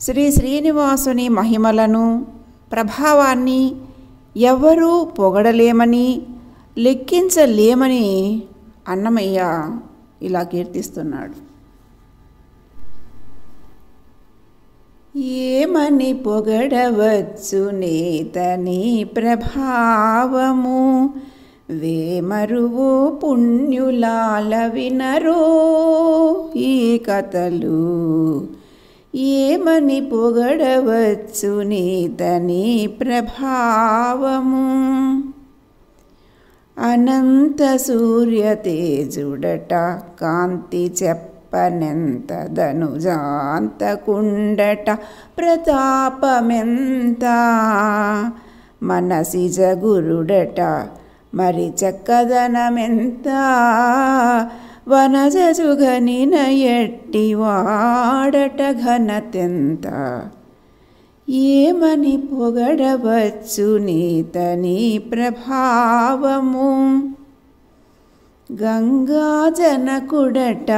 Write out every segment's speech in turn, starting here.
శ్రీ శ్రీనివాసుని మహిమలను ప్రభావాన్ని ఎవ్వరూ పొగడలేమని లెక్కించలేమని అన్నమయ్య ఇలా కీర్తిస్తున్నాడు. ఏమని పొగడవచ్చు నేతని ప్రభావము, వేమరువు పుణ్యులాల వినరో ఈ కథలు. ఏమని పొగడవచ్చు నేతని ప్రభావము, అనంత సూర్య తేజుడట కాంతి చెప్పనెంత, ధనుజాంతకుండట ప్రతాపమెంత, మనసిజ గురుడట మరి చక్కదనమెంత, వనజజుగనిన ఎట్టి వాడట ఘనతెంత. ఏమని పొగడవచ్చు నీతని ప్రభావము, గంగా జనకుడట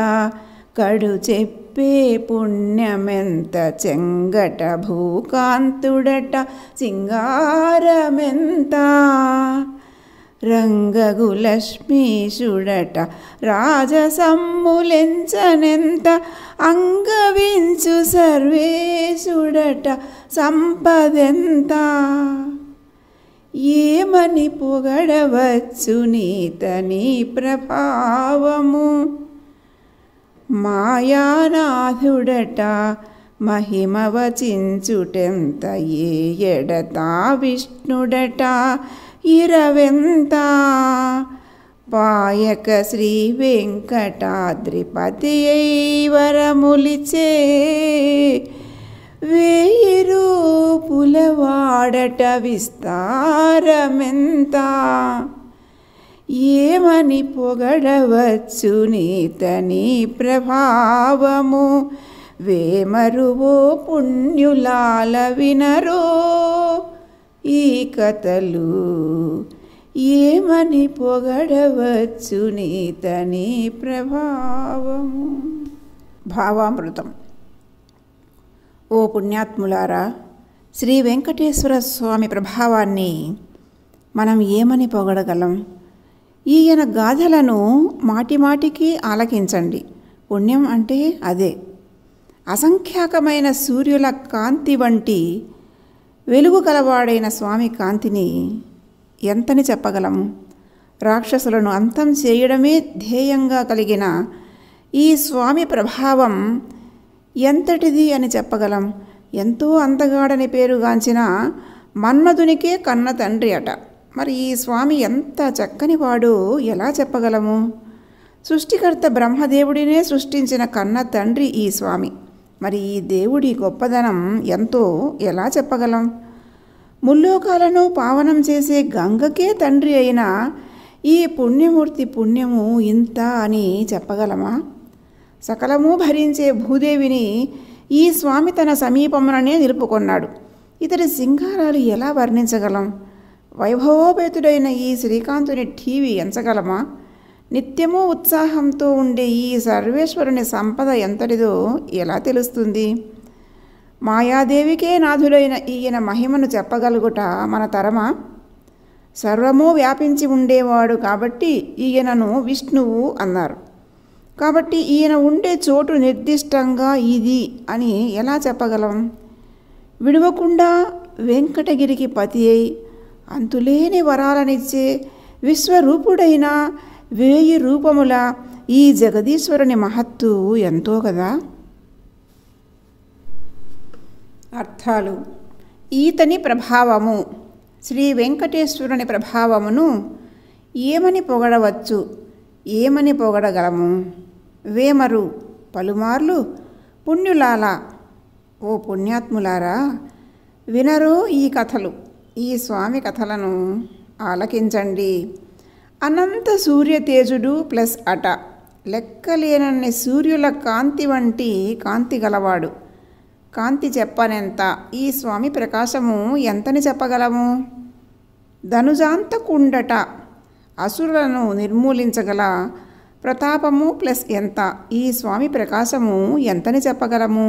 కడు చెప్పే పుణ్యమెంత, చెంగట భూకాంతుడట సింగారమెంత, రంగగు లక్ష్మీశుడట రాజసమ్ములెంచనెంత, అంగవించు సర్వేశుడట సంపదెంత. ఏమని పొగడవచ్చు నీతని ప్రభావము, మాయానాథుడట మహిమ వచించుటెంత, ఏ ఎడతా విష్ణుడట ఇరవెంత, పాయక శ్రీ వెంకటాద్రిపతి వరములిచే, వేయి రూపుల వాడట విస్తారమెంత. ఏమని పొగడవచ్చు నీతని ప్రభావము, వేమరువో పుణ్యులాల వినరో ఈ కథలు. ఏమని పొగడవచ్చు నీతని ప్రభావము. భావామృతం. ఓ పుణ్యాత్ములారా, శ్రీ వెంకటేశ్వర స్వామి ప్రభావాన్ని మనం ఏమని పొగడగలం? ఈయన గాథలను మాటిమాటికి ఆలకించండి. పుణ్యం అంటే అదే. అసంఖ్యాకమైన సూర్యుల కాంతి వంటి వెలుగు కలవాడైన స్వామి కాంతిని ఎంతని చెప్పగలము? రాక్షసులను అంతం చేయడమే ధ్యేయంగా కలిగిన ఈ స్వామి ప్రభావం ఎంతటిది అని చెప్పగలం? ఎంతో అందగాడని పేరుగాంచిన మన్మధునికే కన్న తండ్రి అట. మరి ఈ స్వామి ఎంత చక్కనివాడు ఎలా చెప్పగలము? సృష్టికర్త బ్రహ్మదేవుడినే సృష్టించిన కన్న తండ్రి ఈ స్వామి. మరి ఈ దేవుడి గొప్పదనం ఎంతో ఎలా చెప్పగలం? ముల్లోకాలను పావనం చేసే గంగకే తండ్రి అయిన ఈ పుణ్యమూర్తి పుణ్యము ఇంత అని చెప్పగలమా? సకలము భరించే భూదేవిని ఈ స్వామి తన సమీపముననే నిలుపుకొన్నాడు. ఇతడి సింగారాలు ఎలా వర్ణించగలం? వైభవోపేతుడైన ఈ శ్రీకాంతుని ఠీవి ఎంచగలమా? నిత్యము ఉత్సాహంతో ఉండే ఈ సర్వేశ్వరుని సంపద ఎంతటిదో ఎలా తెలుస్తుంది? మాయాదేవికే నాథుడైన ఈయన మహిమను చెప్పగలుగుట మన తరమా? సర్వము వ్యాపించి ఉండేవాడు కాబట్టి ఈయనను విష్ణువు అన్నారు. కాబట్టి ఈయన ఉండే చోటు నిర్దిష్టంగా ఇది అని ఎలా చెప్పగలం? విడవకుండా వెంకటగిరికి పతి అయి అంతులేని వరాలనిచ్చే విశ్వరూపుడైన 1000 రూపముల ఈ జగదీశ్వరుని మహత్తు ఎంతో కదా. అర్థాలు. ఈతని ప్రభావము, శ్రీ వెంకటేశ్వరుని ప్రభావమును ఏమని పొగడవచ్చు, ఏమని పొగడగలము? వేమరు పలుమార్లు పుణ్యులాల, ఓ పుణ్యాత్ములారా, వినరో ఈ కథలు, ఈ స్వామి కథలను ఆలకించండి. అనంత సూర్యతేజుడు ప్లస్ అట, లెక్కలేనన్ని సూర్యుల కాంతి వంటి కాంతి గలవాడు. కాంతి చెప్పనెంత, ఈ స్వామి ప్రకాశము ఎంతని చెప్పగలము? ధనుజాంతకుండట, అసురులను నిర్మూలించగల ప్రతాపము ప్లస్ ఎంత, ఈ స్వామి ప్రకాశము ఎంతని చెప్పగలము?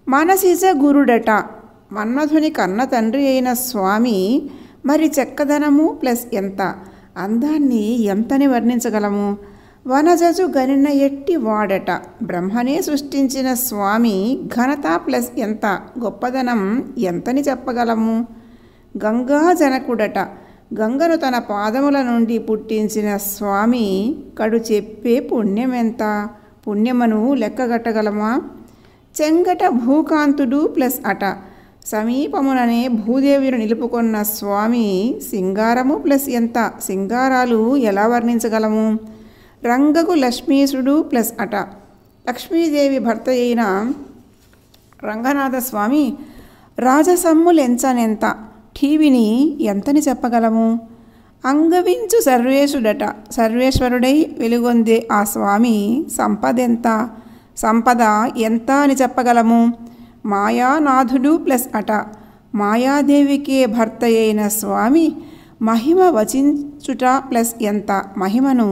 మనసిజ గురుడట, మన్మధుని కన్న తండ్రి అయిన స్వామి మరి చక్కదనము ప్లస్ ఎంత, అందాన్ని ఎంతని వర్ణించగలము. వనజజు గనిన ఎట్టి వాడట, బ్రహ్మనే సృష్టించిన స్వామి ఘనత ప్లస్ ఎంత, గొప్పదనం ఎంతని చెప్పగలము. గంగా జనకుడట, గంగను తన పాదముల నుండి పుట్టించిన స్వామి కడు చెప్పే పుణ్యమెంత, పుణ్యమును లెక్కగట్టగలమా. చెంగట భూకాంతుడు ప్లస్ అట, సమీపముననే భూదేవిని నిలుపుకొన్న స్వామి సింగారము ప్లస్ ఎంత, సింగారాలు ఎలా వర్ణించగలము. రంగకు లక్ష్మీసుడు ప్లస్ అట, లక్ష్మీదేవి భర్త అయిన రంగనాథ స్వామి రాజసమ్ములెంచనెంత, ఠీవిని ఎంతని చెప్పగలము. అంగవించు సర్వేశుడట, సర్వేశ్వరుడై వెలుగొందే ఆ స్వామి సంపదెంత, సంపద ఎంత అని చెప్పగలము. మాయానాథుడు ప్లస్ అట, మాయాదేవికే భర్త అయిన స్వామి మహిమ వచించుట ప్లస్ ఎంత, మహిమను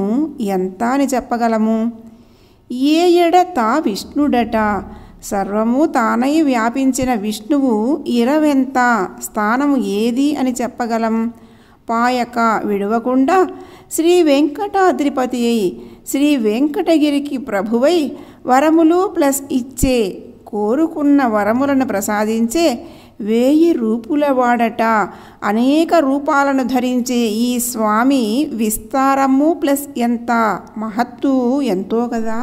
ఎంత అని చెప్పగలము. ఏ ఎడత విష్ణుడట, సర్వము తానై వ్యాపించిన విష్ణువు ఇరవెంత, స్థానము ఏది అని చెప్పగలం. పాయక విడవకుండా శ్రీ వెంకటాద్రిపతి అయి శ్రీ వెంకటగిరికి ప్రభువై వరములు ప్లస్ ఇచ్చే, కోరుకున్న వరములను ప్రసాదించే 1000 రూపుల వాడట, అనేక రూపాలను ధరించే ఈ స్వామి విస్తారము ప్లస్ ఎంత, మహత్తు ఎంతో కదా.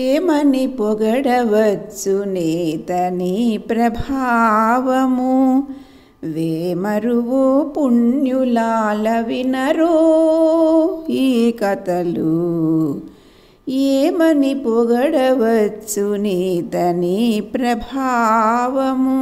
ఏమని పొగడవచ్చు నేతని ప్రభావము, వేమరువు పుణ్యులాల వినరో ఈ కథలు. ఏమని పొగడవచ్చు నీతని ప్రభావము.